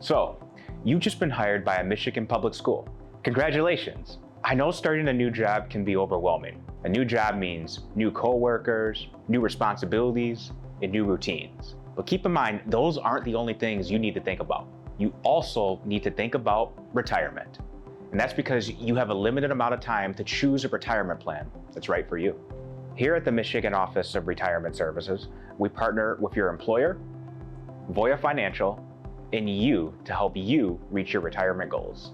So, you've just been hired by a Michigan public school. Congratulations! I know starting a new job can be overwhelming. A new job means new coworkers, new responsibilities, and new routines. But keep in mind, those aren't the only things you need to think about. You also need to think about retirement. And that's because you have a limited amount of time to choose a retirement plan that's right for you. Here at the Michigan Office of Retirement Services, we partner with your employer, Voya Financial, and you to help you reach your retirement goals.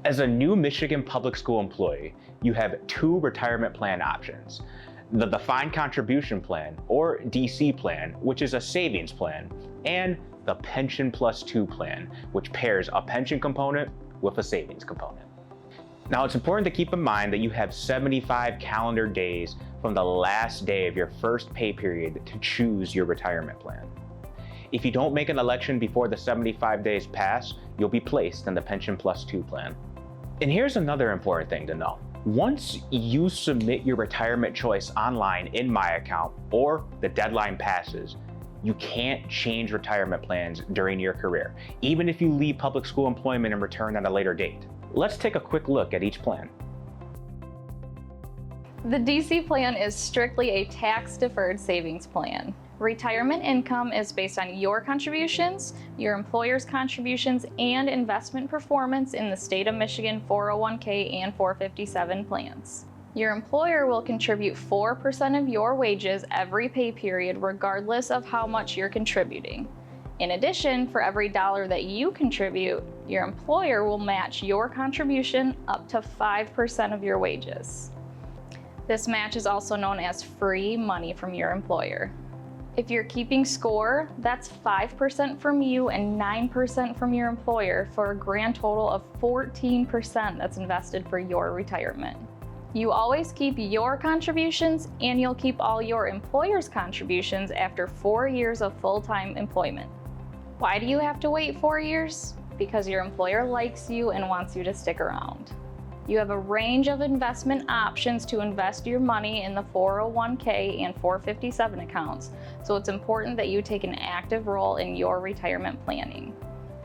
As a new Michigan public school employee, you have two retirement plan options. The Defined Contribution Plan, or DC plan, which is a savings plan, and the Pension Plus 2 plan, which pairs a pension component with a savings component. Now, it's important to keep in mind that you have 75 calendar days from the last day of your first pay period to choose your retirement plan. If you don't make an election before the 75 days pass, you'll be placed in the Pension Plus 2 plan. And here's another important thing to know. Once you submit your retirement choice online in My Account or the deadline passes, you can't change retirement plans during your career, even if you leave public school employment and return at a later date. Let's take a quick look at each plan. The DC plan is strictly a tax-deferred savings plan. Retirement income is based on your contributions, your employer's contributions, and investment performance in the state of Michigan 401k and 457 plans. Your employer will contribute 4% of your wages every pay period, regardless of how much you're contributing. In addition, for every dollar that you contribute, your employer will match your contribution up to 5% of your wages. This match is also known as free money from your employer. If you're keeping score, that's 5% from you and 9% from your employer for a grand total of 14% that's invested for your retirement. You always keep your contributions and you'll keep all your employer's contributions after 4 years of full-time employment. Why do you have to wait 4 years? Because your employer likes you and wants you to stick around. You have a range of investment options to invest your money in the 401k and 457 accounts, so it's important that you take an active role in your retirement planning.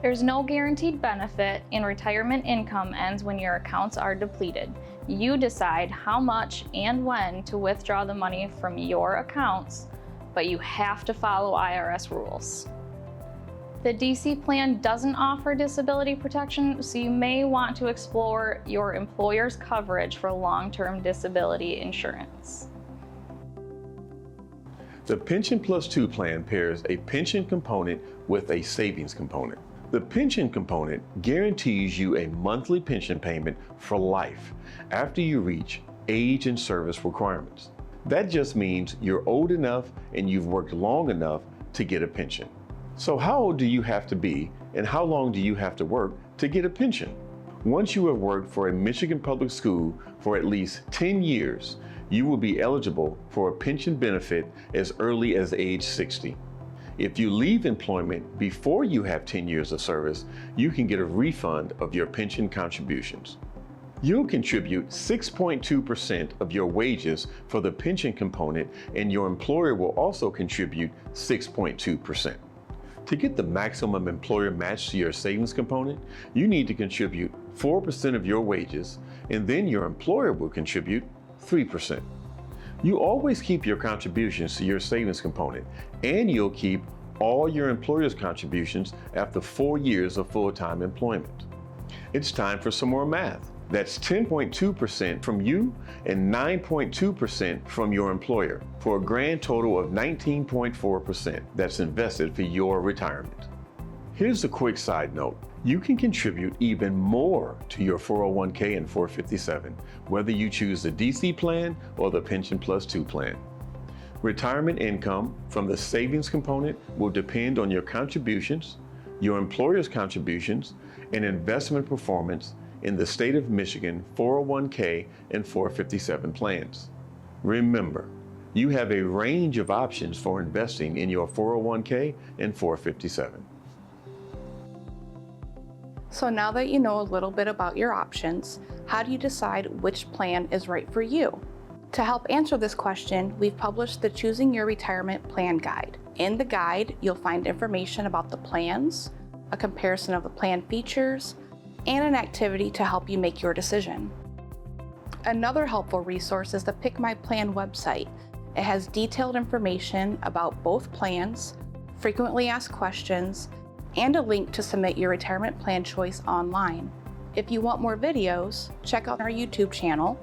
There's no guaranteed benefit, and retirement income ends when your accounts are depleted. You decide how much and when to withdraw the money from your accounts, but you have to follow IRS rules. The DC plan doesn't offer disability protection, so you may want to explore your employer's coverage for long-term disability insurance. The Pension Plus 2 plan pairs a pension component with a savings component. The pension component guarantees you a monthly pension payment for life after you reach age and service requirements. That just means you're old enough and you've worked long enough to get a pension. So how old do you have to be and how long do you have to work to get a pension? Once you have worked for a Michigan public school for at least 10 years, you will be eligible for a pension benefit as early as age 60. If you leave employment before you have 10 years of service, you can get a refund of your pension contributions. You'll contribute 6.2% of your wages for the pension component, and your employer will also contribute 6.2%. To get the maximum employer match to your savings component, you need to contribute 4% of your wages, and then your employer will contribute 3%. You always keep your contributions to your savings component, and you'll keep all your employer's contributions after 4 years of full-time employment. It's time for some more math. That's 10.2% from you and 9.2% from your employer, for a grand total of 19.4% that's invested for your retirement. Here's a quick side note. You can contribute even more to your 401k and 457, whether you choose the DC plan or the Pension Plus 2 plan. Retirement income from the savings component will depend on your contributions, your employer's contributions, and investment performance in the state of Michigan 401k and 457 plans. Remember, you have a range of options for investing in your 401k and 457. So now that you know a little bit about your options, how do you decide which plan is right for you? To help answer this question, we've published the Choosing Your Retirement Plan Guide. In the guide, you'll find information about the plans, a comparison of the plan features, and an activity to help you make your decision. Another helpful resource is the Pick My Plan website. It has detailed information about both plans, frequently asked questions, and a link to submit your retirement plan choice online. If you want more videos, check out our YouTube channel,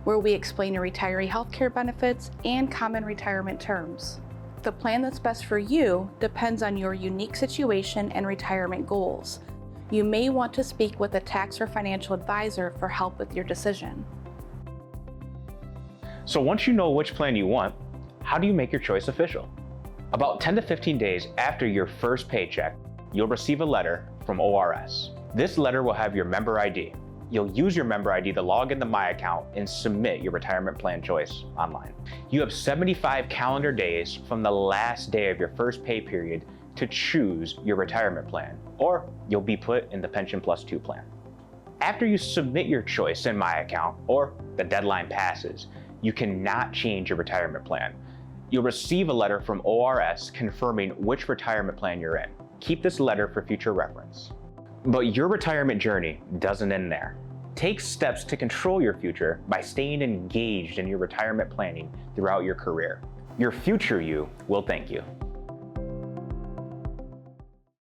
where we explain your retiree healthcare benefits and common retirement terms. The plan that's best for you depends on your unique situation and retirement goals. You may want to speak with a tax or financial advisor for help with your decision. So once you know which plan you want, how do you make your choice official? About 10 to 15 days after your first paycheck, you'll receive a letter from ORS. This letter will have your member ID. You'll use your member ID to log into My Account and submit your retirement plan choice online. You have 75 calendar days from the last day of your first pay period to choose your retirement plan, or you'll be put in the Pension Plus 2 plan. After you submit your choice in My Account, or the deadline passes, you cannot change your retirement plan. You'll receive a letter from ORS confirming which retirement plan you're in. Keep this letter for future reference. But your retirement journey doesn't end there. Take steps to control your future by staying engaged in your retirement planning throughout your career. Your future you will thank you.